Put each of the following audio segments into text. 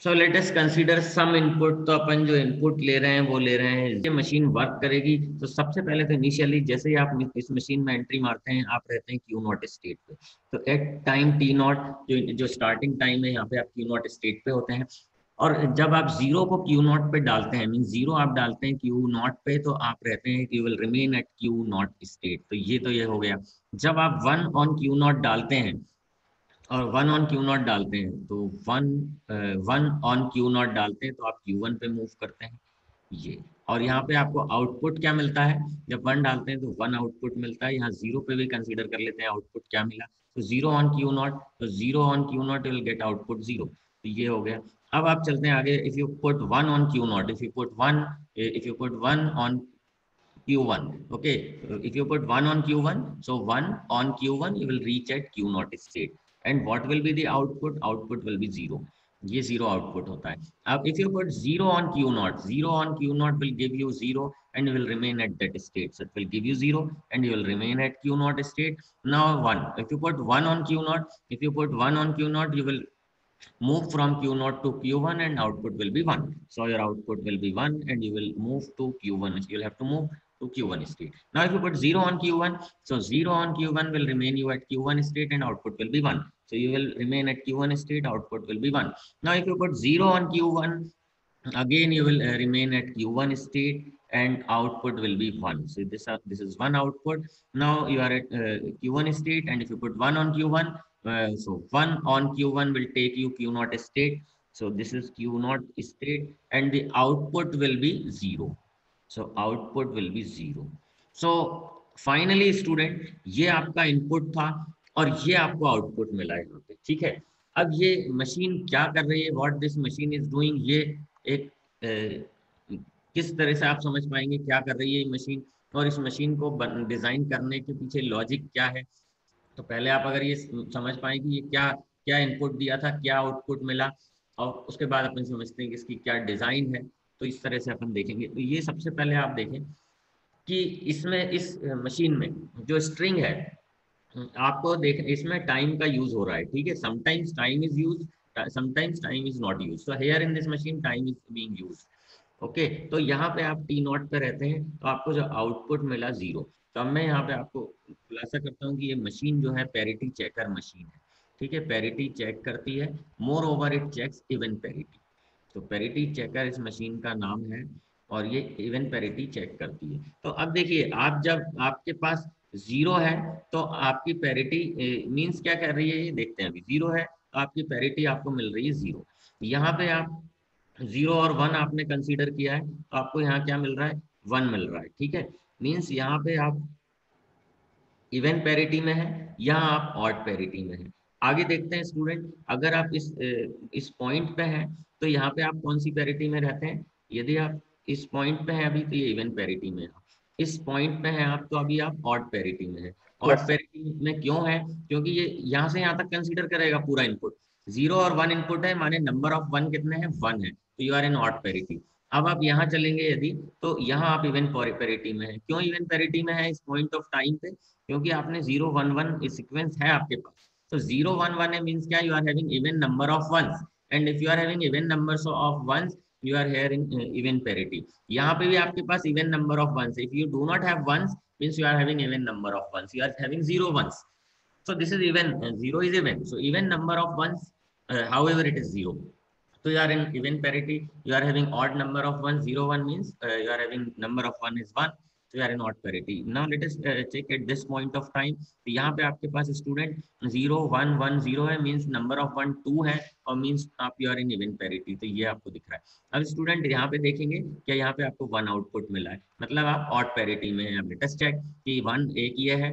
So let us consider सम input. तो अपन जो input ले रहे हैं वो ले रहे हैं, ये मशीन वर्क करेगी। तो सबसे पहले तो इनिशियली जैसे ही आप इस मशीन में एंट्री मारते हैं, आप रहते हैं क्यू नॉट स्टेट पे। तो एट टाइम टी नॉट, जो स्टार्टिंग टाइम है, यहाँ पे आप क्यू नॉट स्टेट पे होते हैं। और जब आप जीरो को क्यू नॉट पे डालते हैं, मीन जीरो आप डालते हैं क्यू नॉट पे, तो आप रहते हैं you will remain eight Q naught state. तो ये हो गया। जब आप वन ऑन क्यू नॉट डालते हैं और वन ऑन क्यू नॉट डालते हैं, तो one one on Q not डालते हैं तो आप क्यू वन पे मूव करते हैं ये। और यहाँ पे आपको आउटपुट क्या मिलता है? जब वन डालते हैं तो वन आउटपुट मिलता है। यहाँ जीरो पे भी कंसीडर कर लेते हैं, आउटपुट क्या मिला। तो जीरो ऑन क्यू नॉट, तो zero on Q naught will get output zero. तो ये हो गया। अब आप चलते हैं आगे। If you put one on Q not, if you put one on Q1. Okay, if you put 1 on Q1, so 1 on Q1, you will reach at Q naught state. And what will be the output? Output will be 0. ये zero output होता है। अब if you put zero on Q not, zero on Q naught will give you zero and will remain at that state. So it will give you zero and you will remain eight Q naught state. Now one, if you put one on Q not, if you put one on Q not, you will move from Q naught to Q1 and output will be 1. So your output will be 1 and you will move to Q1. You'll have to move to Q1 state. Now if you put 0 on Q1, so 0 on Q1 will remain you at Q1 state and output will be 1. So you will remain at Q1 state, output will be 1. Now if you put 0 on Q1, again you will remain at Q1 state and output will be 1. So this is one output. Now you are at Q1 state, and if you put 1 on Q1, so 1 on Q1 will take you Q naught state. So this is Q naught state and the output will be 0. So output will be 0. So finally student, ये आपका input था और ये आपको output मिला है यहाँ पे, ठीक है। अब ये मशीन क्या कर रही है, what this machine is doing, ये एक किस तरह से आप समझ पाएंगे क्या कर रही है ये मशीन, और इस मशीन को डिजाइन करने के पीछे लॉजिक क्या है। तो पहले आप अगर ये समझ पाए कि ये क्या क्या इनपुट दिया था, क्या आउटपुट मिला, और उसके बाद अपन समझते हैं कि इसकी क्या डिजाइन है। तो इस तरह से अपन देखेंगे। तो ये सबसे पहले आप देखें कि इसमें इस मशीन में जो स्ट्रिंग है, आपको देख इसमें टाइम का यूज हो रहा है, ठीक है। Sometimes time is use, sometimes time is not use. So here in this machine time is being use. Okay, तो यहाँ पे आप टी नॉट पे रहते हैं, तो आपको जो आउटपुट मिला जीरो। तो अब मैं यहाँ पे आपको खुलासा करता हूँ कि ये मशीन जो है पैरिटी चेकर मशीन है, ठीक है। पैरिटी चेक करती है, moreover it checks even parity. तो पैरिटी चेकर इस मशीन का नाम है और ये इवन पैरिटी चेक करती है। तो अब देखिए, आप जब आपके पास जीरो है तो आपकी पैरिटी मींस क्या कर रही है, ये देखते हैं। अभी जीरो है तो आपकी पैरिटी आपको मिल रही है जीरो। यहाँ पे आप जीरो और वन आपने कंसीडर किया है, तो आपको यहाँ क्या मिल रहा है, वन मिल रहा है, ठीक है। मींस यहाँ पे आप इवन पैरिटी में है, यहाँ आप ऑड पैरिटी में है। आगे देखते हैं स्टूडेंट, अगर आप इस पॉइंट पे हैं तो यहाँ पे आप कौन सी पैरिटी में रहते हैं। यदि आप इस पॉइंट पे हैं अभी, तो ये इवन पैरिटी में है। इस पॉइंट पे हैं आप, तो अभी आप ऑड पैरिटी में है। Odd yes sir. पैरिटी में क्यों है? क्योंकि ये यहाँ से यहाँ तक कंसीडर करेगा पूरा इनपुट। जीरो और वन इनपुट है, माने नंबर ऑफ वन कितने हैं, वन है, तो you are in odd parity. अब आप यहाँ चलेंगे यदि, तो यहाँ आप इवन पैरिटी में है। क्यों इवन पैरिटी में है इस पॉइंट ऑफ टाइम पे? क्योंकि आपने जीरो वन वन सीक्वेंस है आपके पास। तो जीरो वन वन है मीन्स क्या, you are having even number of ones. And if you are having even numbers of ones, you are here in even parity. यहाँ पे भी आपके पास even number of ones. If you do not have ones, means you are having even number of ones, you are having zero ones. So this is even, zero is even. So even number of ones, however it is zero. So you are in even parity. You are having odd number of ones. Zero one means you are having number of one is one. So you are in odd parity. Now let us check at this point of time. तो यहाँ पे आपके पास student zero one one zero है, means number of one two है, और means आप you are in even parity. तो ये आपको दिख रहा है। अब स्टूडेंट यहाँ पे देखेंगे क्या, यहाँ पे आपको वन आउटपुट मिला है, मतलब आप ऑड पैरिटी में है। अब लेट अस चेक कि वन एक ये है,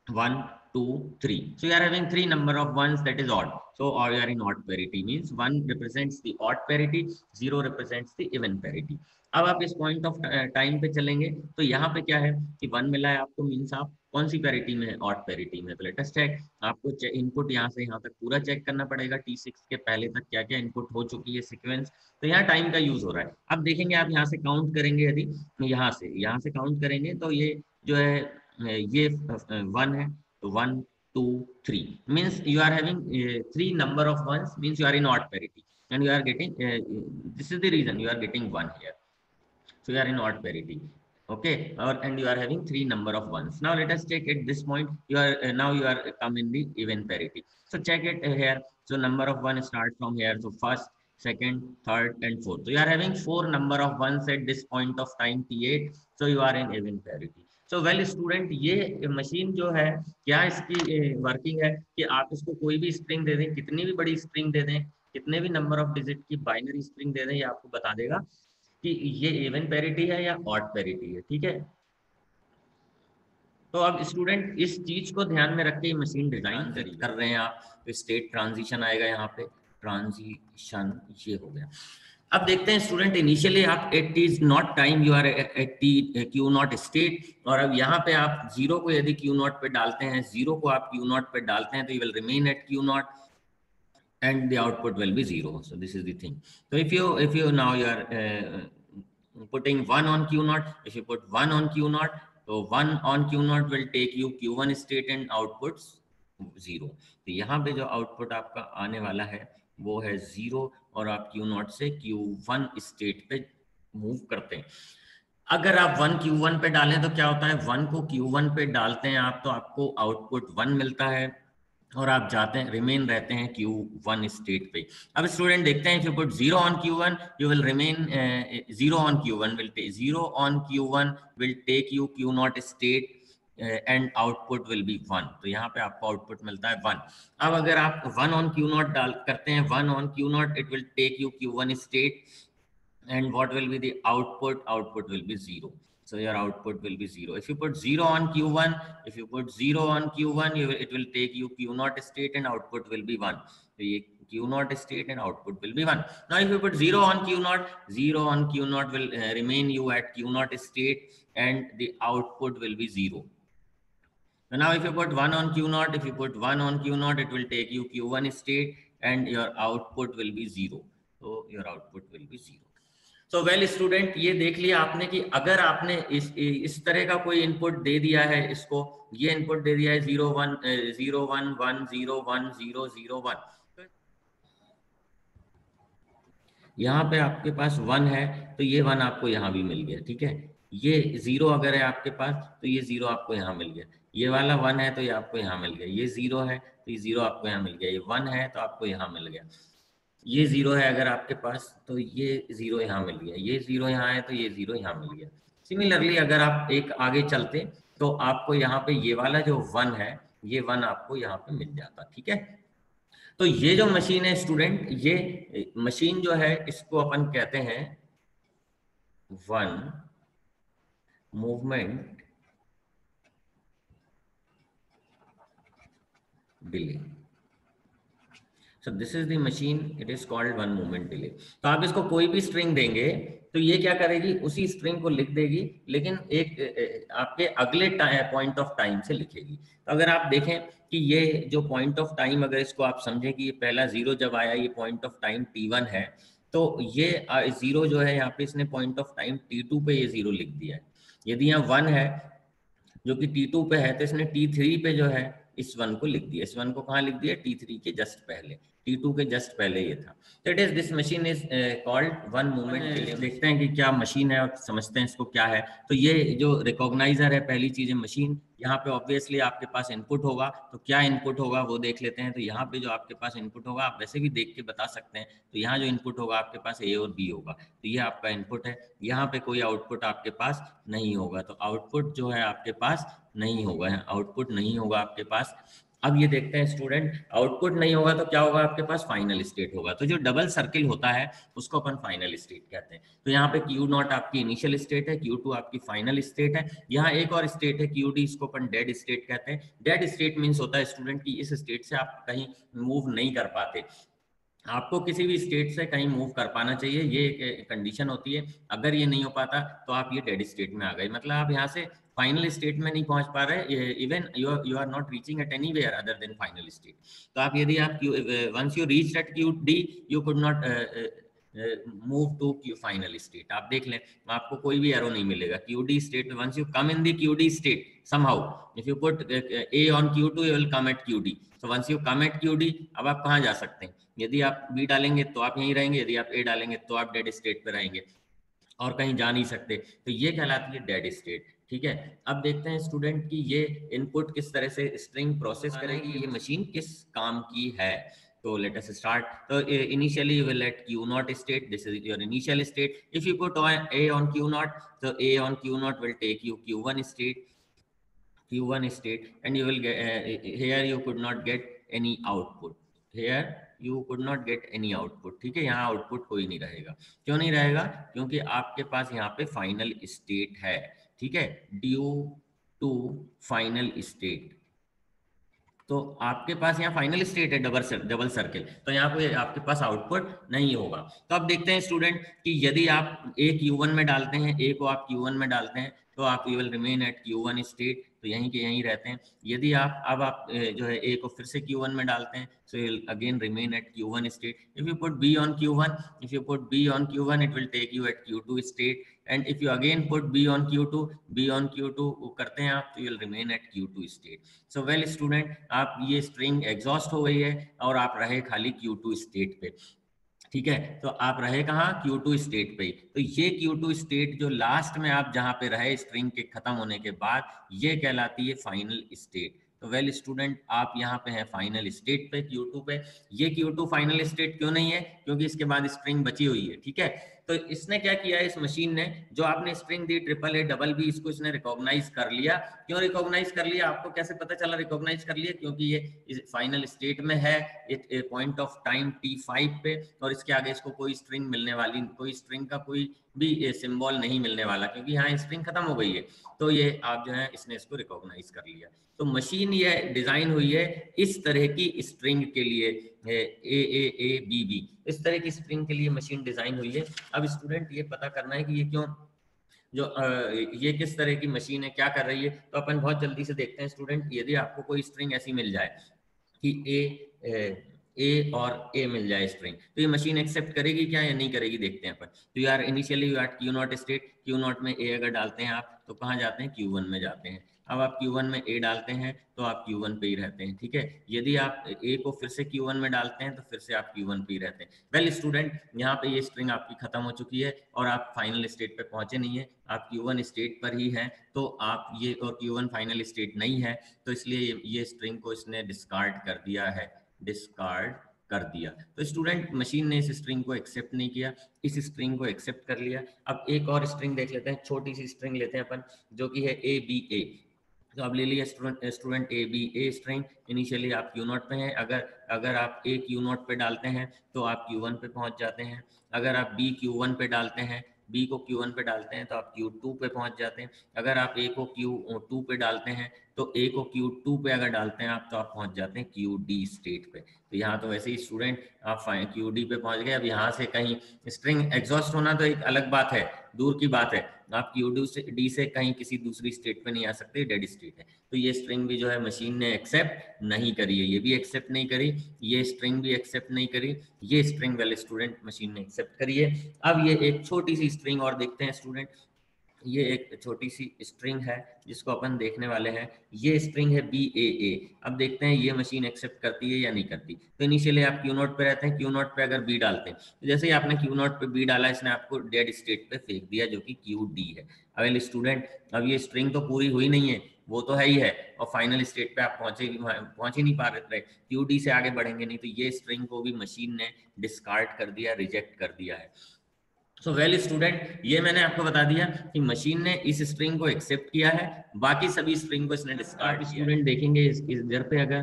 1, 2, 3. So you are having three number of ones, that is odd. So or you are in odd parity, means 1 represents the odd parity, 0 represents the even parity. अब आप इस point of time पे चलेंगे तो यहाँ पे क्या है कि 1 मिला है आपको, मीन्स आप कौन सी पैरिटी में है, ऑड पैरिटी में। तो लेट अस चेक। आपको इनपुट यहाँ से यहाँ तक पूरा चेक करना पड़ेगा, T6 के पहले तक क्या क्या इनपुट हो चुकी है सीक्वेंस। तो यहाँ टाइम का यूज हो रहा है। अब देखेंगे आप यहाँ से काउंट करेंगे, यदि यहाँ से काउंट करेंगे तो ये जो है ये वन है। तो one two three means you are having three number of ones, means you are in odd parity. and you are getting this is the reason you are getting 1 here. So you are in odd parity. Okay, and you are having 3 number of ones. Now let us check at this point. You are now you are come in the even parity. So check it here. So number of one start from here. So first, second, third, and fourth. So you are having 4 number of ones at this point of time T8. So you are in even parity. So well student, ये machine जो है क्या इसकी working है कि आप इसको कोई भी स्ट्रिंग दे दें, कितनी भी बड़ी स्ट्रिंग दे दें, कितने भी नंबर ऑफ डिजिट की बाइनरी स्ट्रिंग दे दें, ये आपको बता देगा कि ये इवन पैरिटी है या ऑड पैरिटी है। ठीक है, तो अब स्टूडेंट इस चीज को ध्यान में रख के मशीन डिजाइन कर रहे हैं आप, तो स्टेट ट्रांजिशन आएगा यहाँ पे, ट्रांजिशन ये हो गया। अब देखते हैं स्टूडेंट, इनिशियली आप at is not time you are at Q naught state, और अब यहाँ पे आप जीरो को यदि क्यू नॉट पे डालते हैं, जीरो को आप क्यू नॉट पे डालते हैं, तो you will remain eight Q not and the output will be 0. So this is the thing. So if you now you are putting 1 on q naught, if you put 1 on q naught, so 1 on q naught will take you q1 state and outputs 0. तो यहाँ पे जो output आपका आने वाला है वो है 0, और आप q naught से q1 स्टेट पे मूव करते हैं। अगर आप 1 q1 पे डालें तो क्या होता है, 1 को q1 पे डालते हैं आप, तो आपको आउटपुट 1 मिलता है, और आप जाते हैं रिमेन रहते हैं Q1 स्टेट पे। अब स्टूडेंट देखते हैं, if you put 0 on Q1 you will remain 0 on Q1 will take 0 on Q1 will take you Q naught state and output will be 1। तो यहाँ पे आपको आउटपुट मिलता है 1। अब अगर आप 1 ऑन Q नॉट डाल करते हैं, 1 on Q naught it will take you Q1 state and what will be the output? Output will be 0. So your output will be 0. If you put 0 on Q1, if you put 0 on Q1, it will take you Q0 state and output will be 1. So Q0 state and output will be 1. Now if you put 0 on Q0, 0 on Q0 will remain you at Q0 state and the output will be 0. So now if you put 1 on Q0, if you put 1 on Q0, it will take you Q1 state and your output will be 0. So your output will be 0. So well student, ये देख लिया आपने कि अगर आपने इस तरह का कोई इनपुट दे दिया है, इसको ये इनपुट दे दिया है 0 1 0 1 1 0 1 0 0 1, यहाँ पे आपके पास 1 है तो ये 1 आपको यहाँ भी मिल गया। ठीक है, ये 0 अगर है आपके पास तो ये 0 आपको यहाँ मिल गया, ये वाला 1 है तो ये आपको यहाँ मिल गया, ये 0 है तो ये 0 आपको यहाँ मिल गया, ये 1 है तो आपको यहाँ मिल गया, ये 0 है अगर आपके पास तो ये 0 यहाँ मिल गया, ये 0 यहाँ है तो ये 0 यहाँ मिल गया। सिमिलरली अगर आप एक आगे चलते तो आपको यहाँ पे ये वाला जो 1 है, ये 1 आपको यहाँ पे मिल जाता। ठीक है, तो ये जो मशीन है स्टूडेंट, ये मशीन जो है इसको अपन कहते हैं 1 movement delay. So this is the machine, it is called 1 movement delay. तो आप इसको कोई भी स्ट्रिंग देंगे तो ये क्या करेगी, उसी स्ट्रिंग को लिख देगी, लेकिन एक आपके अगले पॉइंट ऑफ टाइम से लिखेगी। तो अगर आप देखें कि ये जो पॉइंट ऑफ टाइम, अगर इसको आप समझें कि ये पहला 0 जब आया, ये पॉइंट ऑफ टाइम T1 है, तो ये 0 जो है यहाँ पे इसने पॉइंट ऑफ टाइम T2 पे ये 0 लिख दिया है। यदि यहाँ 1 है जो कि T2 पे है, तो इसने T3 पे जो है इस 1 को लिख दिया। इस 1 को कहाँ लिख दिया, T3 के जस्ट पहले, T2 के जस्ट पहले ये था। तो it is this machine is called 1 movement delay. देखते हैं कि क्या मशीन है और समझते हैं इसको क्या है। तो ये जो रिकॉग्नाइजर है, पहली चीज है मशीन। यहाँ पे ऑब्वियसली आपके पास इनपुट होगा, तो क्या इनपुट होगा वो देख लेते हैं। तो यहाँ पे जो आपके पास इनपुट होगा, आप वैसे भी देख के बता सकते हैं। तो यहाँ जो इनपुट होगा आपके पास A और B होगा, तो ये आपका इनपुट है। यहाँ पे कोई आउटपुट आपके पास नहीं होगा, तो आउटपुट जो है आपके पास नहीं होगा, आउटपुट नहीं होगा आपके पास। अब ये देखते हैं स्टूडेंट, आउटपुट नहीं होगा तो क्या होगा, आपके पास फाइनल स्टेट होगा। तो जो डबल सर्किल होता है उसको अपन फाइनल स्टेट कहते हैं। तो यहाँ पे Q0 आपकी इनिशियल स्टेट है, Q2 आपकी फाइनल स्टेट है। यहाँ एक और स्टेट है QD, इसको अपन डेड स्टेट कहते हैं। डेड स्टेट मीन्स होता है स्टूडेंट की इस स्टेट से आप कहीं मूव नहीं कर पाते, आपको किसी भी स्टेट से कहीं मूव कर पाना चाहिए, ये एक कंडीशन होती है। अगर ये नहीं हो पाता तो आप ये डेड स्टेट में आ गए, मतलब आप यहाँ से फाइनल स्टेट में नहीं पहुंच पा रहे, even you are not reaching at anywhere other than final state. तो आप यदि आप once you reach at QD you could not move to final state. आप देख लें, आपको कोई भी एरो नहीं मिलेगा QD स्टेट में। Once you come in the QD state somehow, if you put A on Q2 you will come at QD, so once you come at QD अब आप कहाँ जा सकते हैं, यदि आप बी डालेंगे तो आप यहीं रहेंगे, यदि आप ए डालेंगे तो आप डेड स्टेट पे रहेंगे और कहीं जा नहीं सकते। तो ये कहलाती है डेड स्टेट। ठीक है, अब देखते हैं स्टूडेंट कि ये इनपुट किस तरह से स्ट्रिंग प्रोसेस करेगी, ये मशीन किस काम की है। तो लेट अस स्टार्ट। तो initially you will let Q naught state, this is your initial state. If you put a on Q naught, तो a on Q naught will take you Q1 state, Q1 state, and you will get here you could not get any output, here you could not get any output। ठीक है, यहाँ output कोई नहीं रहेगा। क्यों नहीं रहेगा? क्योंकि आपके पास यहाँ पे फाइनल स्टेट है। ठीक है, ड्यू टू फाइनल स्टेट, तो आपके पास यहाँ फाइनल स्टेट है डबल सर्किल, तो यहाँ पे आपके पास आउटपुट नहीं होगा। तो अब देखते हैं स्टूडेंट कि यदि आप ए Q1 में डालते हैं, ए को आप Q1 में डालते हैं, तो आप you will remain at Q1 state, तो यहीं के यहीं रहते हैं। यदि आप जो है ए को फिर से Q1 में डालते हैं, so you will again remain at Q1 state. If you put b on Q1, if you put b on Q1 it will take you at Q2 state, and if you again put b on Q2 करते हैं आप, तो you will remain at Q2 state. So well student, आप ये string exhaust हो गई है और आप रहे खाली Q2 स्टेट पे। ठीक है, तो आप रहे कहाँ? Q2 स्टेट पे ही। तो ये Q2 स्टेट जो लास्ट में आप जहाँ पे रहे स्ट्रिंग के खत्म होने के बाद, ये कहलाती है फाइनल स्टेट। तो वेल स्टूडेंट, आप यहाँ पे हैं फाइनल स्टेट पे, Q2 पे। ये Q2 फाइनल स्टेट क्यों नहीं है? क्योंकि इसके बाद स्ट्रिंग बची हुई है। ठीक है, तो इसने क्या किया है, इस मशीन ने जो आपने स्ट्रिंग दी ट्रिपल ए डबल बी, इसको इसने रिकॉग्नाइज कर लिया। क्यों रिकॉग्नाइज कर लिया? आपको कैसे पता चला रिकॉग्नाइज कर लिया? क्योंकि ये फाइनल स्टेट में है, पॉइंट ऑफ टाइम T5 पे, और इसके आगे इसको कोई स्ट्रिंग मिलने वाली, कोई स्ट्रिंग का कोई भी सिंबल नहीं मिलने वाला, क्योंकि यहाँ स्ट्रिंग खत्म हो गई है। तो ये आप जो है इसने इसको रिकॉग्नाइज कर लिया। तो मशीन ये डिजाइन हुई है इस तरह की स्ट्रिंग के लिए, A इस तरह की स्ट्रिंग के लिए मशीन डिजाइन हुई है। अब स्टूडेंट ये पता करना है कि ये क्यों, ये किस तरह की मशीन है, क्या कर रही है। तो अपन बहुत जल्दी से देखते हैं स्टूडेंट। यदि आपको कोई स्ट्रिंग ऐसी मिल जाए कि ए और ए मिल जाए स्ट्रिंग, तो ये मशीन एक्सेप्ट करेगी क्या या नहीं करेगी, देखते हैं अपन। तो यार initially you eight Q0 state, Q0 में ए अगर डालते हैं आप, तो कहाँ जाते हैं? Q1 में जाते हैं। अब आप Q1 में ए डालते हैं तो आप Q1 पे ही रहते हैं। ठीक है, यदि आप ए को फिर से Q1 में डालते हैं तो फिर से आप Q1 पे ही रहते हैं। वेल स्टूडेंट, यहाँ पे ये स्ट्रिंग आपकी खत्म हो चुकी है और आप फाइनल स्टेट पे पहुंचे नहीं है, आप Q1 स्टेट पर ही हैं। तो आप ये, और Q1 फाइनल स्टेट नहीं है, तो इसलिए ये स्ट्रिंग को इसने डिस्कार्ड कर दिया है, डिस्कार्ड कर दिया। तो स्टूडेंट, मशीन ने इस स्ट्रिंग को एक्सेप्ट नहीं किया, इस स्ट्रिंग को एक्सेप्ट कर लिया। अब एक और स्ट्रिंग देख लेते हैं, छोटी सी स्ट्रिंग लेते हैं अपन, जो कि है ABA। तो अब ले लिया स्टूडेंट ABA स्ट्रिंग। इनिशियली आप Q0 पे हैं, अगर आप A Q0 पे डालते हैं तो आप Q1 पे पहुंच जाते हैं। अगर आप B Q1 पे डालते हैं, B को Q1 पे डालते हैं तो आप Q2 पे पहुंच जाते हैं। अगर आप A को Q2 पे डालते हैं, तो A को Q2 पे अगर डालते हैं आप, तो आप पहुंच जाते हैं QD स्टेट पे। तो यहाँ तो वैसे ही स्टूडेंट आप QD पे पहुंच गए। अब यहाँ से कहीं स्ट्रिंग एग्जॉस्ट होना तो एक अलग बात है, दूर की बात है। आप QD से कहीं किसी दूसरी स्टेट पे नहीं आ सकते, डेड स्टेट है। तो ये स्ट्रिंग भी जो है मशीन ने एक्सेप्ट नहीं करी है, ये भी एक्सेप्ट नहीं करी, ये स्ट्रिंग भी एक्सेप्ट नहीं करी, ये स्ट्रिंग वाले स्टूडेंट मशीन ने एक्सेप्ट करी है। अब ये एक छोटी सी स्ट्रिंग और देखते हैं स्टूडेंट। ये एक छोटी सी स्ट्रिंग है जिसको अपन देखने वाले हैं। ये स्ट्रिंग है BAA। अब देखते हैं ये मशीन एक्सेप्ट करती है या नहीं करती। तो इनिशियली आप Q0 पे रहते हैं, Q0 पे अगर B डालते हैं, तो जैसे ही आपने Q0 पे B डाला, इसने आपको डेड स्टेट पे फेंक दिया, जो कि QD है। अब स्टूडेंट, अब ये स्ट्रिंग तो पूरी हुई नहीं है, वो तो है ही है, और फाइनल स्टेट पे आप पहुंच ही नहीं पा रहे, QD से आगे बढ़ेंगे नहीं। तो ये स्ट्रिंग को भी मशीन ने डिस्कार्ड कर दिया, रिजेक्ट कर दिया है। सो वेल स्टूडेंट, ये मैंने आपको बता दिया कि मशीन ने इस स्ट्रिंग को एक्सेप्ट किया है, बाकी सभी स्ट्रिंग को इसने डिस्कार्ड किया। स्टूडेंट देखेंगे इस इधर पे अगर,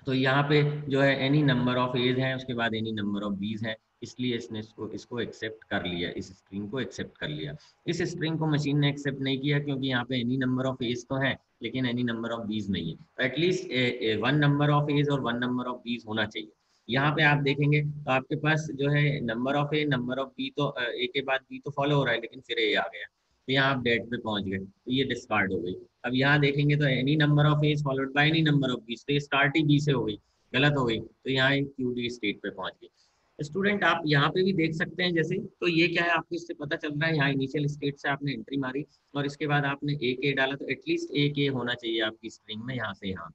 तो यहाँ पे जो है एनी नंबर ऑफ एज है, उसके बाद एनी नंबर ऑफ बीज है, इसलिए इसने इसको एक्सेप्ट कर लिया, इस स्ट्रिंग को एक्सेप्ट कर लिया। इस स्ट्रिंग को मशीन ने एक्सेप्ट नहीं किया क्योंकि यहाँ पे एनी नंबर ऑफ एज तो है, लेकिन एनी नंबर ऑफ बीज नहीं है। तो एटलीस्ट 1 नंबर ऑफ एज और 1 नंबर ऑफ बीज होना चाहिए। यहाँ पे आप देखेंगे तो आपके पास जो है number of a, number of b, तो ए के बाद बी तो फॉलो हो रहा है, लेकिन फिर ए आ गया, तो यहाँ आप डेट पे पहुंच गए, तो ये डिस्कार्ड हो गई। अब यहाँ देखेंगे तो any number of a's followed by any number of b's, तो ये स्टार्ट ही बी से हो गई, गलत हो गई, तो यहाँ QD स्टेट पे पहुंच गई। स्टूडेंट, आप यहाँ पे भी देख सकते हैं जैसे, तो ये क्या है आपको इससे पता चल रहा है, यहाँ इनिशियल स्टेट से आपने एंट्री मारी और इसके बाद आपने एक ए डाला, तो एटलीस्ट एक ए होना चाहिए आपकी स्ट्रिंग में यहाँ से यहाँ।